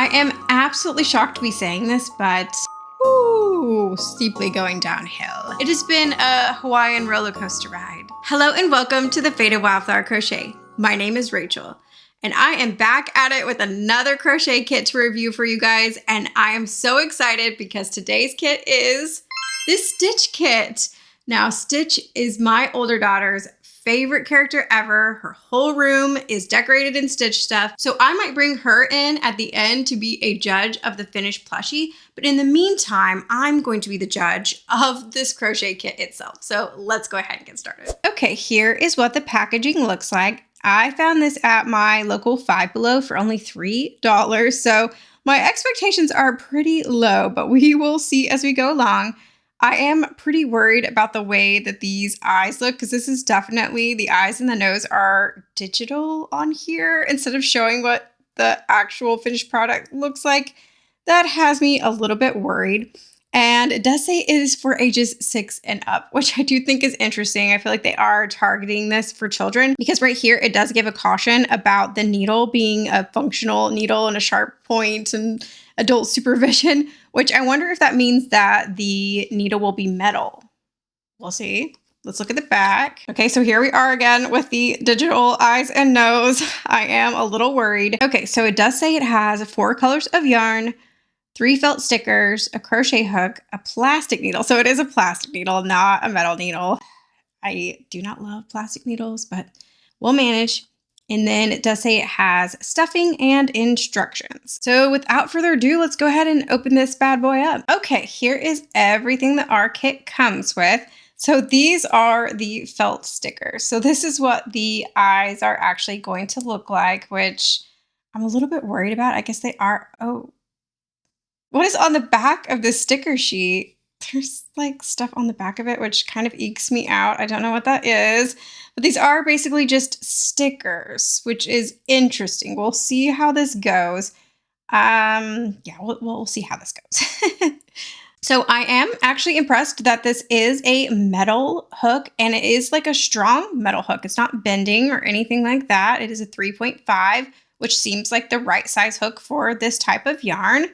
I am absolutely shocked to be saying this, but ooh, steeply going downhill. It has been a Hawaiian roller coaster ride. Hello and welcome to the Faded Wildflower Crochet. My name is Rachel, and I am back at it with another crochet kit to review for you guys, and I am so excited because today's kit is this Stitch kit. Now, Stitch is my older daughter's favorite character ever. Her whole room is decorated in Stitch stuff. So I might bring her in at the end to be a judge of the finished plushie. But in the meantime, I'm going to be the judge of this crochet kit itself. So let's go ahead and get started. Okay, here is what the packaging looks like. I found this at my local Five Below for only $3. So my expectations are pretty low, but we will see as we go along. I am pretty worried about the way that these eyes look because this is definitely, the eyes and the nose are digital on here instead of showing what the actual finished product looks like. That has me a little bit worried. And it does say it is for ages 6 and up, which I do think is interesting. I feel like they are targeting this for children because right here it does give a caution about the needle being a functional needle and a sharp point and adult supervision, which I wonder if that means that the needle will be metal. We'll see. Let's look at the back. Okay, so here we are again with the digital eyes and nose. I am a little worried. Okay, so it does say it has 4 colors of yarn, 3 felt stickers, a crochet hook, a plastic needle. So it is a plastic needle, not a metal needle. I do not love plastic needles, but we'll manage. And then it does say it has stuffing and instructions. So without further ado, let's go ahead and open this bad boy up. Okay, here is everything that our kit comes with. So these are the felt stickers. So this is what the eyes are actually going to look like, which I'm a little bit worried about. I guess they are. Oh, what is on the back of this sticker sheet? There's like stuff on the back of it, which kind of ekes me out. I don't know what that is, but these are basically just stickers, which is interesting. We'll see how this goes. Yeah, we'll see how this goes. So I am actually impressed that this is a metal hook and it is like a strong metal hook. It's not bending or anything like that. It is a 3.5, which seems like the right size hook for this type of yarn.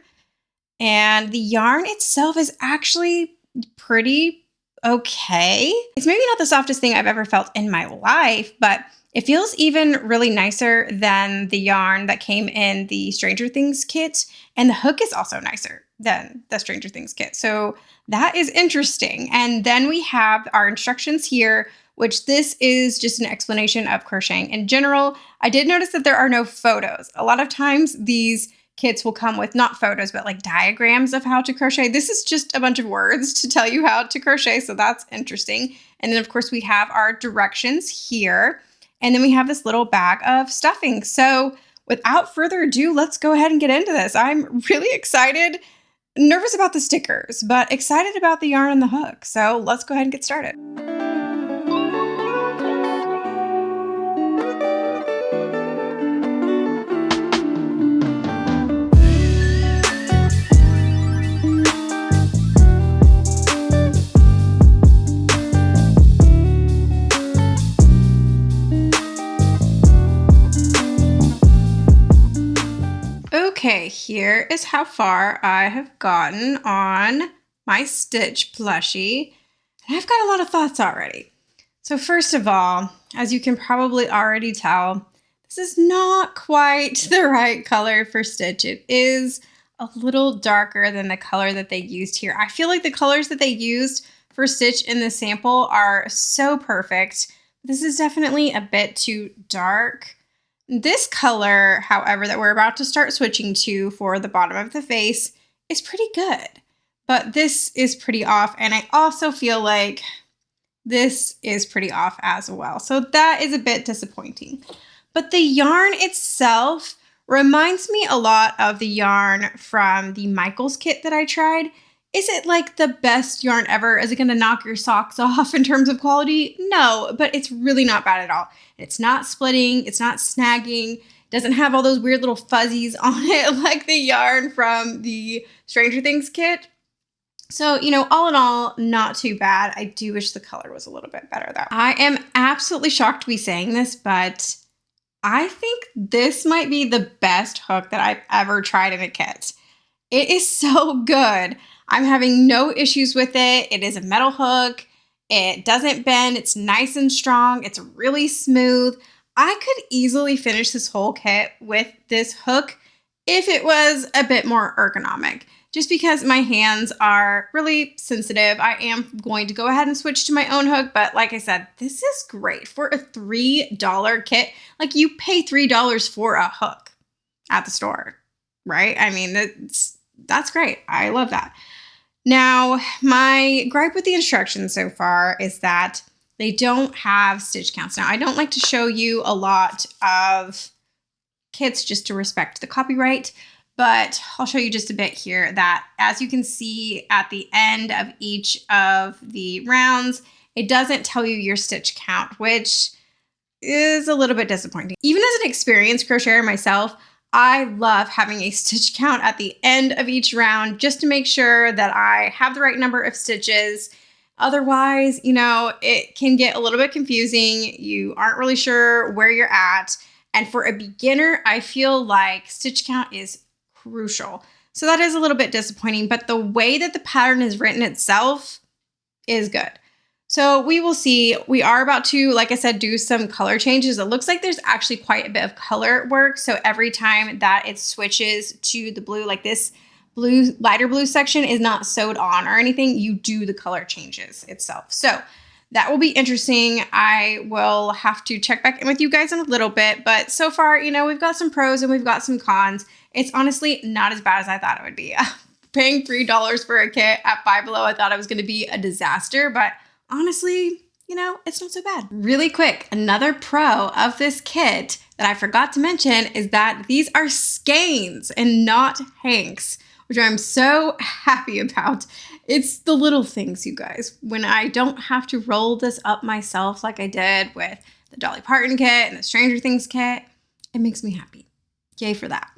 And the yarn itself is actually pretty okay. It's maybe not the softest thing I've ever felt in my life, but it feels even really nicer than the yarn that came in the Stranger Things kit. And the hook is also nicer than the Stranger Things kit. So that is interesting. And then we have our instructions here, which this is just an explanation of crocheting in general. I did notice that there are no photos. A lot of times these kits will come with not photos, but like diagrams of how to crochet. This is just a bunch of words to tell you how to crochet. So that's interesting. And then of course we have our directions here. And then we have this little bag of stuffing. So without further ado, let's go ahead and get into this. I'm really excited, nervous about the stickers, but excited about the yarn and the hook. So let's go ahead and get started. Okay, here is how far I have gotten on my Stitch plushie. And I've got a lot of thoughts already. So first of all, as you can probably already tell, this is not quite the right color for Stitch. It is a little darker than the color that they used here. I feel like the colors that they used for Stitch in the sample are so perfect. This is definitely a bit too dark. This color, however, that we're about to start switching to for the bottom of the face is pretty good, but this is pretty off. And I also feel like this is pretty off as well. So that is a bit disappointing, but the yarn itself reminds me a lot of the yarn from the Michaels kit that I tried. Is it like the best yarn ever? Is it going to knock your socks off in terms of quality? No, but it's really not bad at all. It's not splitting. It's not snagging. It doesn't have all those weird little fuzzies on it like the yarn from the Stranger Things kit. So, you know, all in all, not too bad. I do wish the color was a little bit better though. I am absolutely shocked to be saying this, but I think this might be the best hook that I've ever tried in a kit. It is so good. I'm having no issues with it. It is a metal hook. It doesn't bend. It's nice and strong. It's really smooth. I could easily finish this whole kit with this hook if it was a bit more ergonomic. Just because my hands are really sensitive, I am going to go ahead and switch to my own hook. But like I said, this is great for a $3 kit. Like, you pay $3 for a hook at the store, right? I mean, that's great. I love that. Now, my gripe with the instructions so far is that they don't have stitch counts. Now, I don't like to show you a lot of kits just to respect the copyright, but I'll show you just a bit here that, as you can see at the end of each of the rounds, it doesn't tell you your stitch count, which is a little bit disappointing. Even as an experienced crocheter myself, I love having a stitch count at the end of each round just to make sure that I have the right number of stitches. Otherwise, it can get a little bit confusing. You aren't really sure where you're at. And for a beginner, I feel like stitch count is crucial. So that is a little bit disappointing, but the way that the pattern is written itself is good. So we will see. We are about to, like I said, do some color changes. It looks like there's actually quite a bit of color work. So every time that it switches to the blue, like this blue, lighter blue section is not sewed on or anything, you do the color changes itself. So that will be interesting. I will have to check back in with you guys in a little bit, but so far, we've got some pros and we've got some cons. It's honestly not as bad as I thought it would be. Paying $3 for a kit at Five Below, I thought it was going to be a disaster, but honestly, it's not so bad. Really quick, another pro of this kit that I forgot to mention is that these are skeins and not hanks, which I'm so happy about. It's the little things, you guys. When I don't have to roll this up myself like I did with the Dolly Parton kit and the Stranger Things kit, it makes me happy. Yay for that.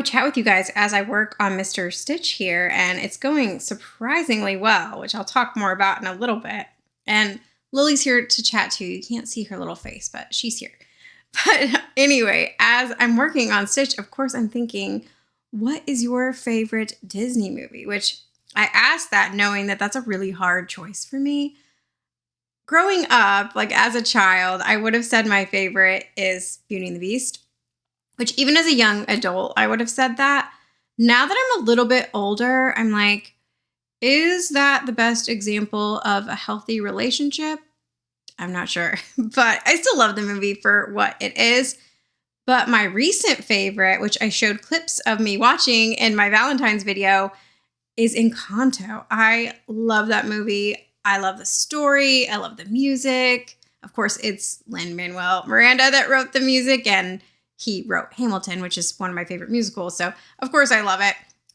Chat with you guys as I work on Mr. Stitch here, and it's going surprisingly well, which I'll talk more about in a little bit. And Lily's here to chat too. You can't see her little face, but she's here. But anyway, as I'm working on Stitch, of course, I'm thinking, what is your favorite Disney movie? Which I asked that knowing that that's a really hard choice for me. Growing up, like as a child, I would have said my favorite is Beauty and the Beast. Which even as a young adult, I would have said that. Now that I'm a little bit older, I'm like, is that the best example of a healthy relationship? I'm not sure, but I still love the movie for what it is. But my recent favorite, which I showed clips of me watching in my Valentine's video, is Encanto. I love that movie. I love the story. I love the music. Of course, it's Lin-Manuel Miranda that wrote the music, and he wrote Hamilton, which is one of my favorite musicals. So, of course, I love it.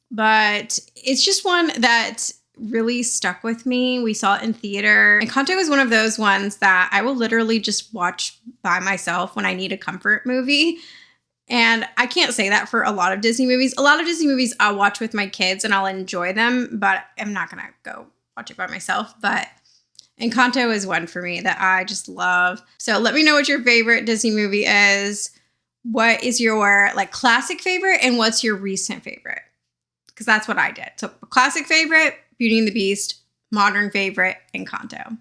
But it's just one that really stuck with me. We saw it in theater. Encanto is one of those ones that I will literally just watch by myself when I need a comfort movie. And I can't say that for a lot of Disney movies. A lot of Disney movies I'll watch with my kids and I'll enjoy them, but I'm not going to go watch it by myself. But Encanto is one for me that I just love. So let me know what your favorite Disney movie is. What is your classic favorite and what's your recent favorite? Because that's what I did. So classic favorite, Beauty and the Beast. Modern favorite, Encanto.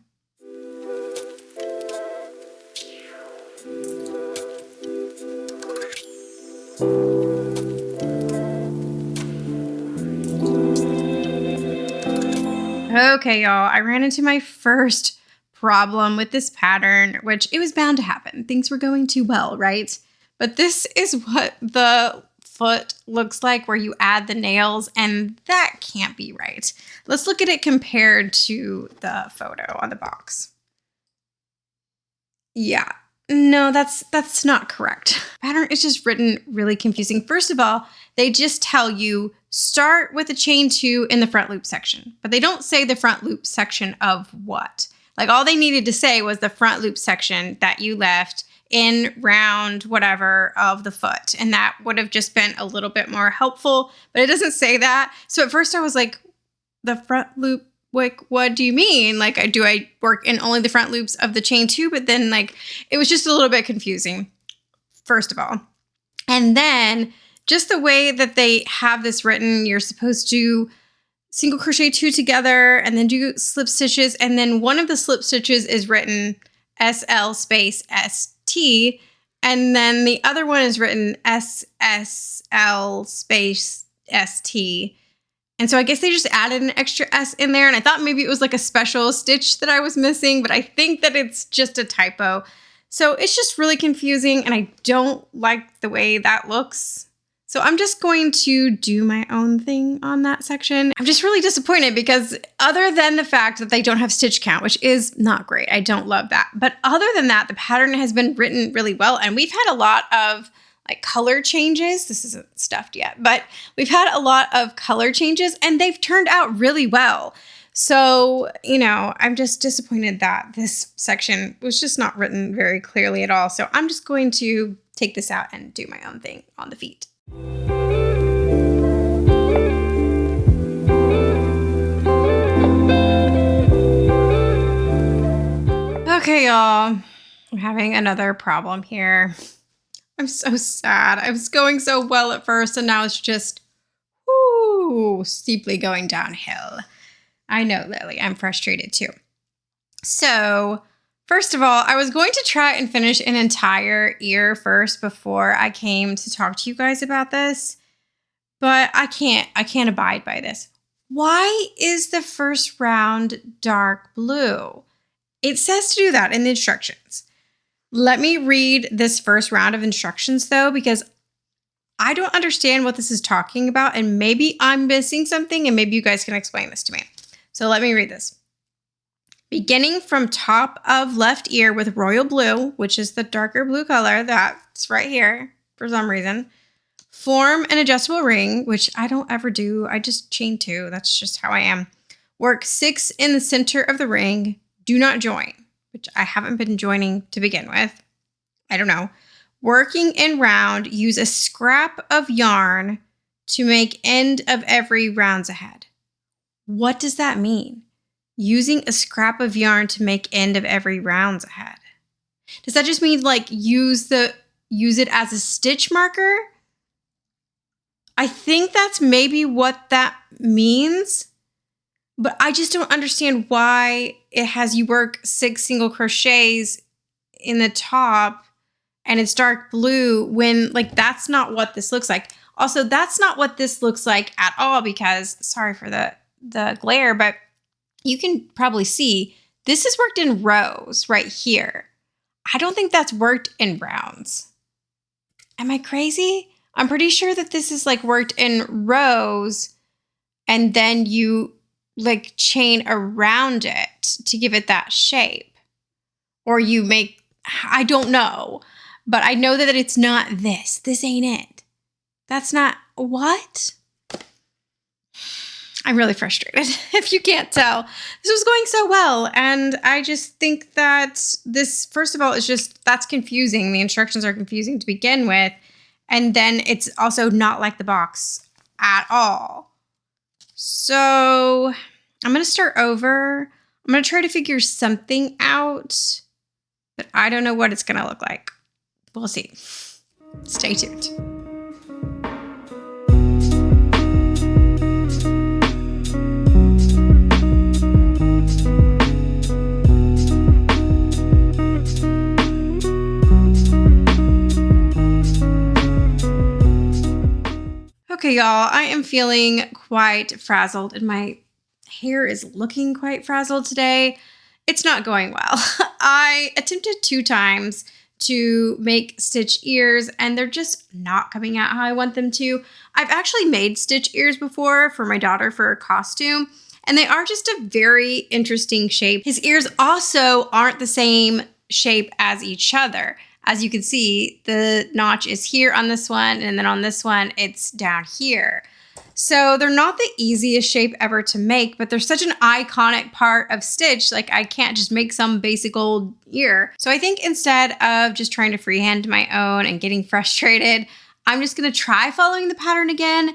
Okay, y'all, I ran into my first problem with this pattern, which it was bound to happen. Things were going too well, right? But this is what the foot looks like where you add the nails, and that can't be right. Let's look at it compared to the photo on the box. Yeah, no, that's not correct. Pattern is just written really confusing. First of all, they just tell you start with a chain 2 in the front loop section, but they don't say the front loop section of what. Like all they needed to say was the front loop section that you left in round whatever of the foot. And that would have just been a little bit more helpful, but it doesn't say that. So at first I was like, the front loop, like, what do you mean? Like, do I work in only the front loops of the chain 2? But then like, it was just a little bit confusing, first of all. And then just the way that they have this written, you're supposed to single crochet 2 together and then do slip stitches. And then one of the slip stitches is written SL space ST. And then the other one is written SSL space ST. And so I guess they just added an extra S in there. And I thought maybe it was like a special stitch that I was missing, but I think that it's just a typo. So it's just really confusing and I don't like the way that looks. So I'm just going to do my own thing on that section. I'm just really disappointed because other than the fact that they don't have stitch count, which is not great, I don't love that. But other than that, the pattern has been written really well. And we've had a lot of like color changes. This isn't stuffed yet, but we've had a lot of color changes and they've turned out really well. So, you know, I'm just disappointed that this section was just not written very clearly at all. So I'm just going to take this out and do my own thing on the feet. Okay, y'all, I'm having another problem here. I'm so sad. I was going so well at first and now it's just steeply going downhill. I know, Lily, I'm frustrated too. So first of all, I was going to try and finish an entire ear first before I came to talk to you guys about this, but I can't abide by this. Why is the first round dark blue? It says to do that in the instructions. Let me read this first round of instructions though, because I don't understand what this is talking about and maybe I'm missing something and maybe you guys can explain this to me. So let me read this. Beginning from top of left ear with royal blue, which is the darker blue color that's right here for some reason, form an adjustable ring, which I don't ever do. I just chain 2. That's just how I am. Work 6 in the center of the ring. Do not join, which I haven't been joining to begin with. I don't know. Working in round, use a scrap of yarn to make end of every rounds ahead. What does that mean? Using a scrap of yarn to make end of every rounds ahead. Does that just mean like use it as a stitch marker? I think that's maybe what that means, but I just don't understand why it has you work 6 single crochets in the top and it's dark blue when like that's not what this looks like. Also, that's not what this looks like at all because, sorry for the glare, but you can probably see this is worked in rows right here. I don't think that's worked in rounds. Am I crazy? I'm pretty sure that this is like worked in rows and then you like chain around it to give it that shape. Or you make, I don't know, but I know that it's not this. This ain't it. That's not, what? I'm really frustrated, if you can't tell. This was going so well, and I just think that this, first of all, is just, that's confusing. The instructions are confusing to begin with, and then it's also not like the box at all. So I'm going to start over. I'm going to try to figure something out, but I don't know what it's going to look like. We'll see. Stay tuned. Okay, y'all, I am feeling quite frazzled and my hair is looking quite frazzled today. it's not going well. I attempted 2 times to make Stitch ears and they're just not coming out how I want them to. I've actually made Stitch ears before for my daughter for a costume, and they are just a very interesting shape. His ears also aren't the same shape as each other. As you can see, the notch is here on this one, and then on this one, it's down here. So they're not the easiest shape ever to make, but they're such an iconic part of Stitch. Like, I can't just make some basic old ear. So I think instead of just trying to freehand my own and getting frustrated, I'm just gonna try following the pattern again,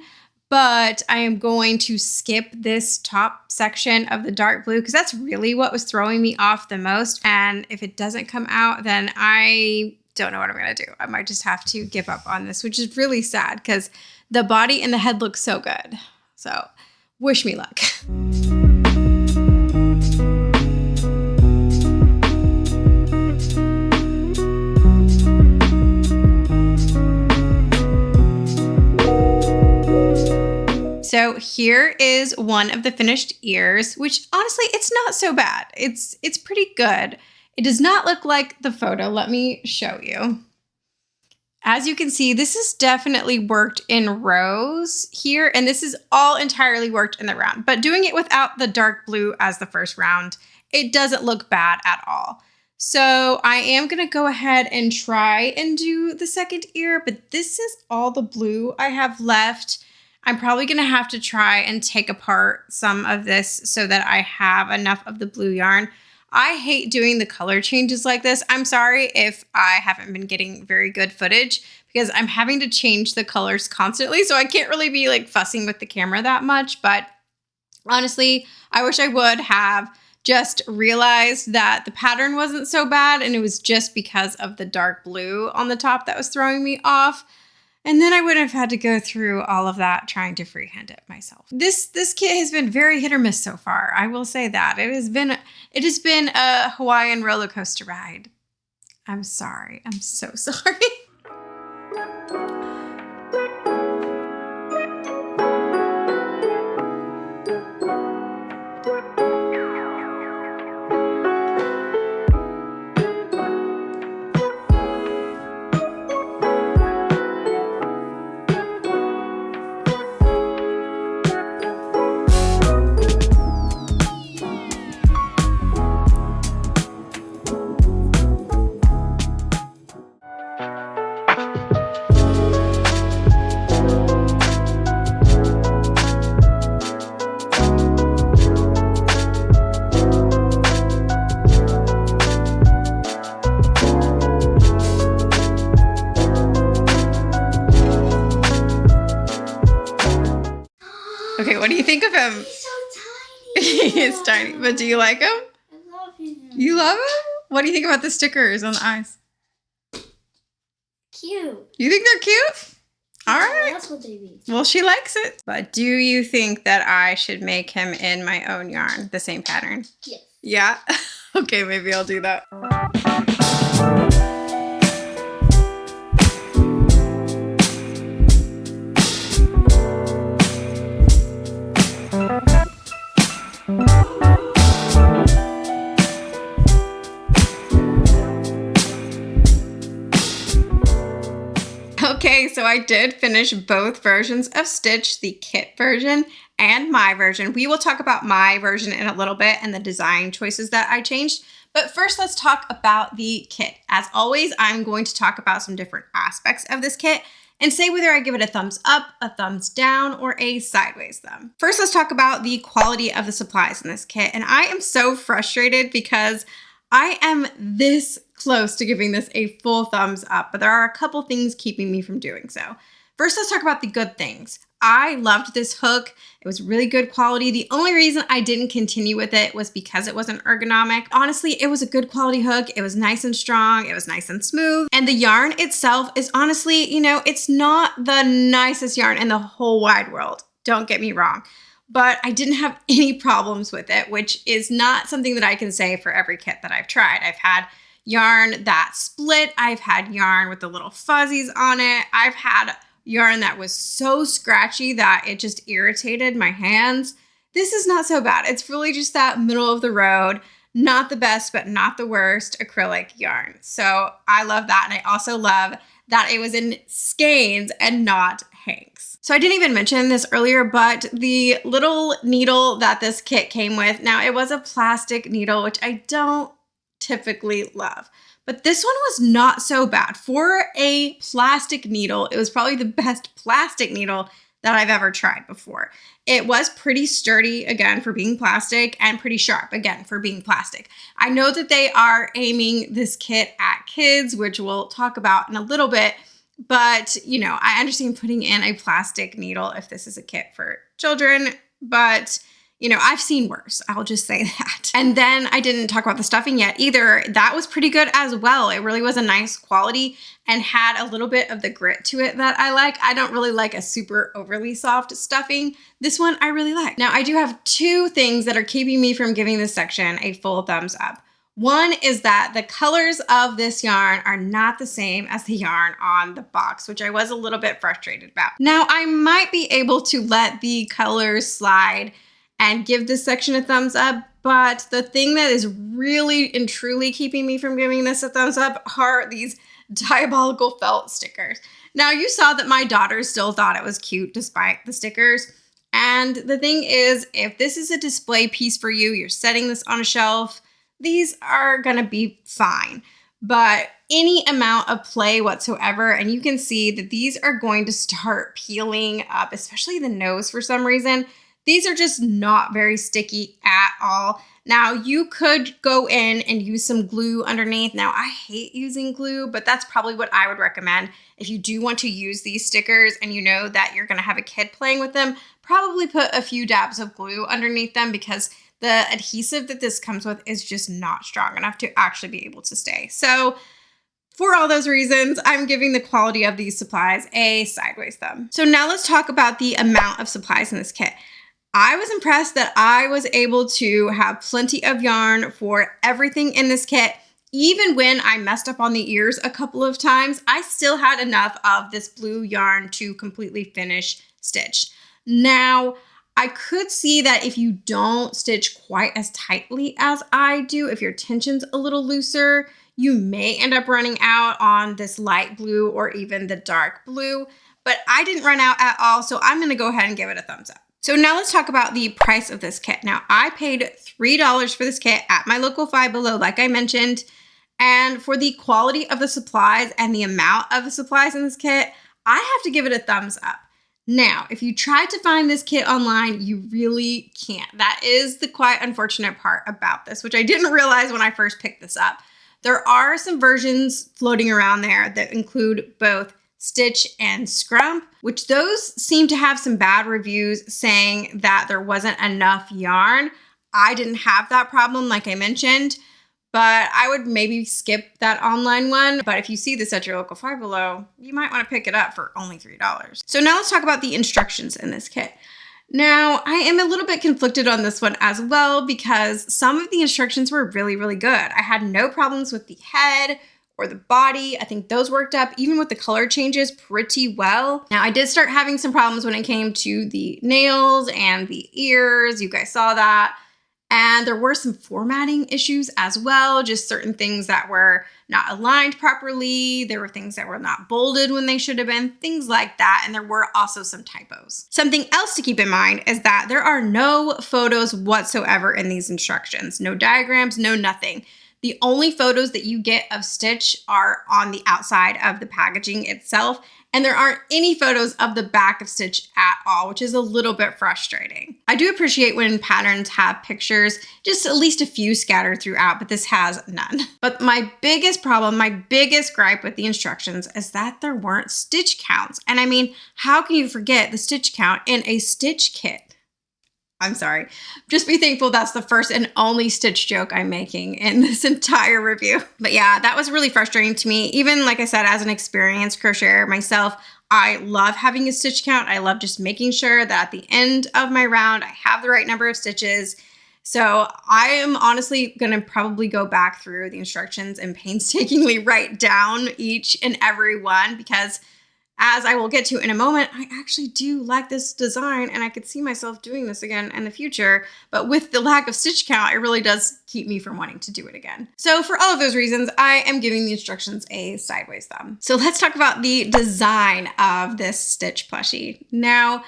but I am going to skip this top section of the dark blue because that's really what was throwing me off the most. And if it doesn't come out, then I don't know what I'm gonna do. I might just have to give up on this, which is really sad because the body and the head look so good. So wish me luck. So here is one of the finished ears, which honestly, it's not so bad. It's pretty good. It does not look like the photo. Let me show you. As you can see, this is definitely worked in rows here, and this is all entirely worked in the round. But doing it without the dark blue as the first round, it doesn't look bad at all. So I am gonna go ahead and try and do the second ear, but this is all the blue I have left. I'm probably gonna have to try and take apart some of this so that I have enough of the blue yarn. I hate doing the color changes like this. I'm sorry if I haven't been getting very good footage because I'm having to change the colors constantly. So I can't really be like fussing with the camera that much. But honestly, I wish I would have just realized that the pattern wasn't so bad and it was just because of the dark blue on the top that was throwing me off. And then I wouldn't have had to go through all of that trying to freehand it myself. This kit has been very hit or miss so far. I will say that. It has been a Hawaiian roller coaster ride. I'm sorry. I'm so sorry. Okay, what do you think of him? He's so tiny. He is tiny, but do you like him? I love him. You love him? What do you think about the stickers on the eyes? Cute. You think they're cute? All right. That's what they mean. Well, she likes it. But do you think that I should make him in my own yarn, the same pattern? Yes. Yeah? Okay, maybe I'll do that. Okay, so I did finish both versions of Stitch, the kit version and my version. We will talk about my version in a little bit and the design choices that I changed. But first, let's talk about the kit. As always, I'm going to talk about some different aspects of this kit and say whether I give it a thumbs up, a thumbs down, or a sideways thumb. First, let's talk about the quality of the supplies in this kit. And I am so frustrated because I am this close to giving this a full thumbs up, but there are a couple things keeping me from doing so. First, let's talk about the good things. I loved this hook. It was really good quality. The only reason I didn't continue with it was because it wasn't ergonomic. Honestly, it was a good quality hook. It was nice and strong. It was nice and smooth. And the yarn itself is honestly, it's not the nicest yarn in the whole wide world. Don't get me wrong. But I didn't have any problems with it, which is not something that I can say for every kit that I've tried. I've had yarn that split. I've had yarn with the little fuzzies on it. I've had yarn that was so scratchy that it just irritated my hands. This is not so bad. It's really just that middle of the road, not the best, but not the worst acrylic yarn. So I love that. And I also love that it was in skeins and not hanks. So I didn't even mention this earlier, but the little needle that this kit came with, now it was a plastic needle, which I don't typically love. But this one was not so bad. For a plastic needle, it was probably the best plastic needle that I've ever tried before. It was pretty sturdy, again, for being plastic, and pretty sharp, again, for being plastic. I know that they are aiming this kit at kids, which we'll talk about in a little bit, but, you know, I understand putting in a plastic needle if this is a kit for children, but, you know, I've seen worse. I'll just say that. And then I didn't talk about the stuffing yet either. That was pretty good as well. It really was a nice quality and had a little bit of the grit to it that I like. I don't really like a super overly soft stuffing. This one I really like. Now I do have two things that are keeping me from giving this section a full thumbs up. One is that the colors of this yarn are not the same as the yarn on the box, which I was a little bit frustrated about. Now I might be able to let the colors slide and give this section a thumbs up, but the thing that is really and truly keeping me from giving this a thumbs up are these diabolical felt stickers. Now you saw that my daughter still thought it was cute despite the stickers. And the thing is, if this is a display piece for you, you're setting this on a shelf, these are gonna be fine. But any amount of play whatsoever, and you can see that these are going to start peeling up, especially the nose for some reason. These are just not very sticky at all. Now you could go in and use some glue underneath. Now I hate using glue, but that's probably what I would recommend. If you do want to use these stickers and you know that you're gonna have a kid playing with them, probably put a few dabs of glue underneath them because the adhesive that this comes with is just not strong enough to actually be able to stay. So for all those reasons, I'm giving the quality of these supplies a sideways thumb. So now let's talk about the amount of supplies in this kit. I was impressed that I was able to have plenty of yarn for everything in this kit. Even when I messed up on the ears a couple of times, I still had enough of this blue yarn to completely finish stitch. Now, I could see that if you don't stitch quite as tightly as I do, if your tension's a little looser, you may end up running out on this light blue or even the dark blue, but I didn't run out at all, so I'm gonna go ahead and give it a thumbs up. So now let's talk about the price of this kit. Now I paid $3 for this kit at my local Five Below, like I mentioned, and for the quality of the supplies and the amount of the supplies in this kit, I have to give it a thumbs up. Now, if you tried to find this kit online, you really can't. That is the quite unfortunate part about this, which I didn't realize when I first picked this up. There are some versions floating around there that include both Stitch and Scrump, which those seem to have some bad reviews saying that there wasn't enough yarn. I didn't have that problem, like I mentioned, but I would maybe skip that online one. But if you see this at your local Five Below, you might want to pick it up for only $3. So now let's talk about the instructions in this kit. Now, I am a little bit conflicted on this one as well because some of the instructions were really, really good. I had no problems with the head or the body. I think those worked up, even with the color changes, pretty well. Now, I did start having some problems when it came to the nails and the ears. You guys saw that. And there were some formatting issues as well, just certain things that were not aligned properly. There were things that were not bolded when they should have been, things like that. And there were also some typos. Something else to keep in mind is that there are no photos whatsoever in these instructions. No diagrams, no nothing. The only photos that you get of Stitch are on the outside of the packaging itself, and there aren't any photos of the back of Stitch at all, which is a little bit frustrating. I do appreciate when patterns have pictures, just at least a few scattered throughout, but this has none. But my biggest problem, my biggest gripe with the instructions is that there weren't stitch counts. And I mean, how can you forget the stitch count in a Stitch kit? I'm sorry. Just be thankful that's the first and only Stitch joke I'm making in this entire review. But yeah, that was really frustrating to me. Even like I said, as an experienced crocheter myself, I love having a stitch count. I love just making sure that at the end of my round, I have the right number of stitches. So I am honestly going to probably go back through the instructions and painstakingly write down each and every one because as I will get to in a moment, I actually do like this design and I could see myself doing this again in the future. But with the lack of stitch count, it really does keep me from wanting to do it again. So for all of those reasons, I am giving the instructions a sideways thumb. So let's talk about the design of this Stitch plushie. Now,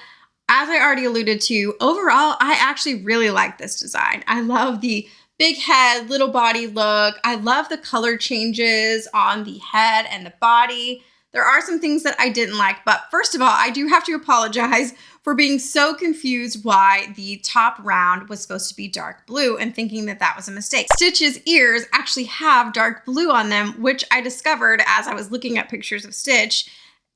as I already alluded to, overall, I actually really like this design. I love the big head, little body look. I love the color changes on the head and the body. There are some things that I didn't like, but first of all, I do have to apologize for being so confused why the top round was supposed to be dark blue and thinking that that was a mistake. Stitch's ears actually have dark blue on them, which I discovered as I was looking at pictures of Stitch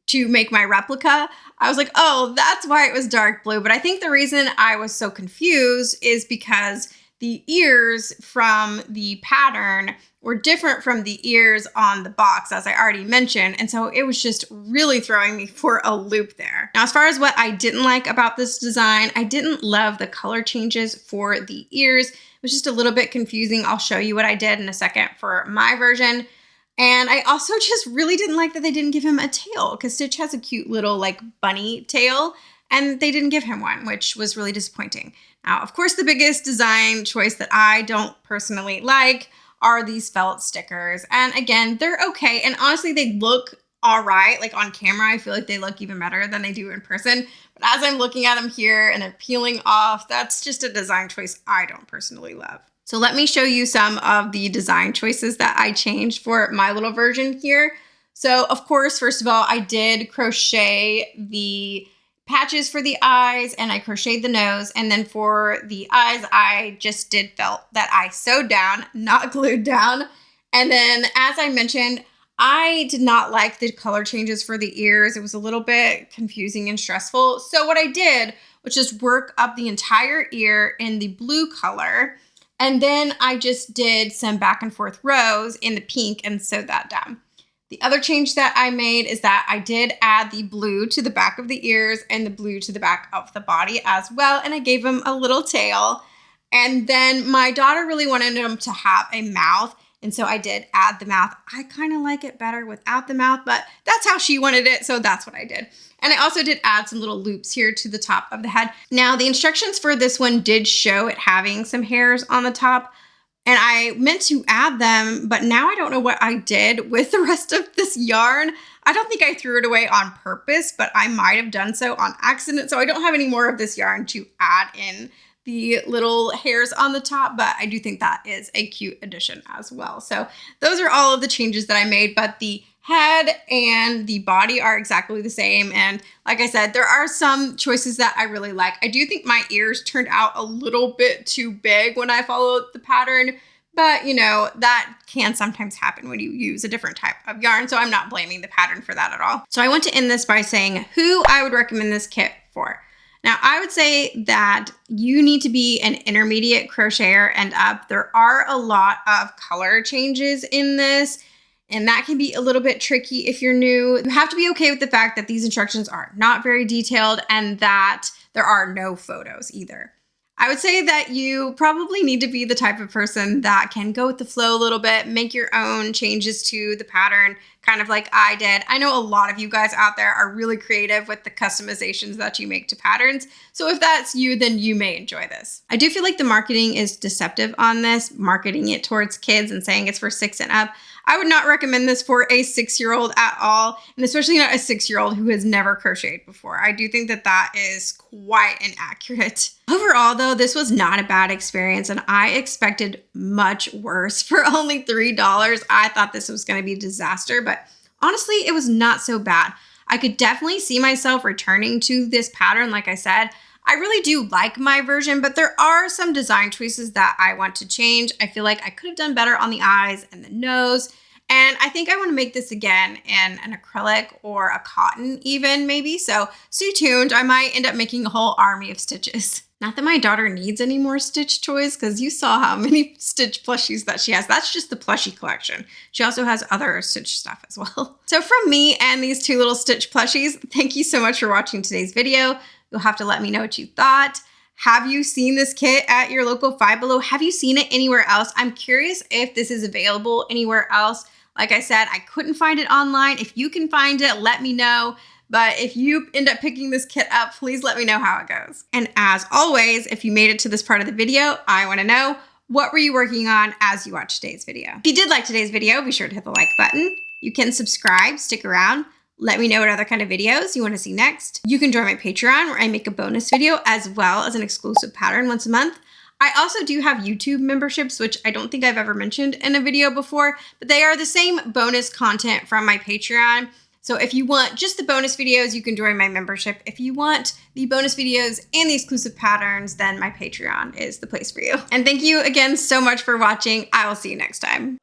to make my replica. I was like, oh, that's why it was dark blue. But I think the reason I was so confused is because the ears from the pattern were different from the ears on the box, as I already mentioned. And so it was just really throwing me for a loop there. Now, as far as what I didn't like about this design, I didn't love the color changes for the ears. It was just a little bit confusing. I'll show you what I did in a second for my version. And I also just really didn't like that they didn't give him a tail, because Stitch has a cute little like bunny tail and they didn't give him one, which was really disappointing. Now, of course, the biggest design choice that I don't personally like are these felt stickers. And again, they're okay. And honestly, they look all right. Like on camera, I feel like they look even better than they do in person. But as I'm looking at them here and they're peeling off, that's just a design choice I don't personally love. So let me show you some of the design choices that I changed for my little version here. So of course, first of all, I did crochet the patches for the eyes and I crocheted the nose. And then for the eyes, I just did felt that I sewed down, not glued down. And then as I mentioned, I did not like the color changes for the ears. It was a little bit confusing and stressful. So what I did was just work up the entire ear in the blue color. And then I just did some back and forth rows in the pink and sewed that down. The other change that I made is that I did add the blue to the back of the ears and the blue to the back of the body as well. And I gave him a little tail. And then my daughter really wanted him to have a mouth. And so I did add the mouth. I kind of like it better without the mouth, but that's how she wanted it. So that's what I did. And I also did add some little loops here to the top of the head. Now, the instructions for this one did show it having some hairs on the top. And I meant to add them, but now I don't know what I did with the rest of this yarn. I don't think I threw it away on purpose, but I might have done so on accident. So I don't have any more of this yarn to add in the little hairs on the top, but I do think that is a cute addition as well. So those are all of the changes that I made, but the head and the body are exactly the same. And like I said, there are some choices that I really like. I do think my ears turned out a little bit too big when I followed the pattern, but you know, that can sometimes happen when you use a different type of yarn. So I'm not blaming the pattern for that at all. So I want to end this by saying who I would recommend this kit for. Now, I would say that you need to be an intermediate crocheter and up. There are a lot of color changes in this, and that can be a little bit tricky if you're new. You have to be okay with the fact that these instructions are not very detailed and that there are no photos either. I would say that you probably need to be the type of person that can go with the flow a little bit, make your own changes to the pattern, kind of like I did. I know a lot of you guys out there are really creative with the customizations that you make to patterns. So if that's you, then you may enjoy this. I do feel like the marketing is deceptive on this, marketing it towards kids and saying it's for 6 and up. I would not recommend this for a 6-year-old at all, and especially not a 6-year-old who has never crocheted before. I do think that that is quite inaccurate. Overall, though, this was not a bad experience, and I expected much worse. For only $3, I thought this was going to be a disaster, but honestly, it was not so bad. I could definitely see myself returning to this pattern. Like I said, I really do like my version, but there are some design choices that I want to change. I feel like I could have done better on the eyes and the nose. And I think I want to make this again in an acrylic or a cotton even maybe. So stay tuned. I might end up making a whole army of stitches. Not that my daughter needs any more Stitch toys because you saw how many Stitch plushies that she has. That's just the plushie collection. She also has other Stitch stuff as well. So from me and these 2 little Stitch plushies, thank you so much for watching today's video. You'll have to let me know what you thought. Have you seen this kit at your local Five Below? Have you seen it anywhere else? I'm curious if this is available anywhere else. Like I said, I couldn't find it online. If you can find it, let me know. But if you end up picking this kit up, please let me know how it goes. And as always, if you made it to this part of the video, I want to know, what were you working on as you watched today's video? If you did like today's video, be sure to hit the like button. You can subscribe, stick around. Let me know what other kind of videos you want to see next. You can join my Patreon where I make a bonus video as well as an exclusive pattern once a month. I also do have YouTube memberships, which I don't think I've ever mentioned in a video before, but they are the same bonus content from my Patreon. So if you want just the bonus videos, you can join my membership. If you want the bonus videos and the exclusive patterns, then my Patreon is the place for you. And thank you again so much for watching. I will see you next time.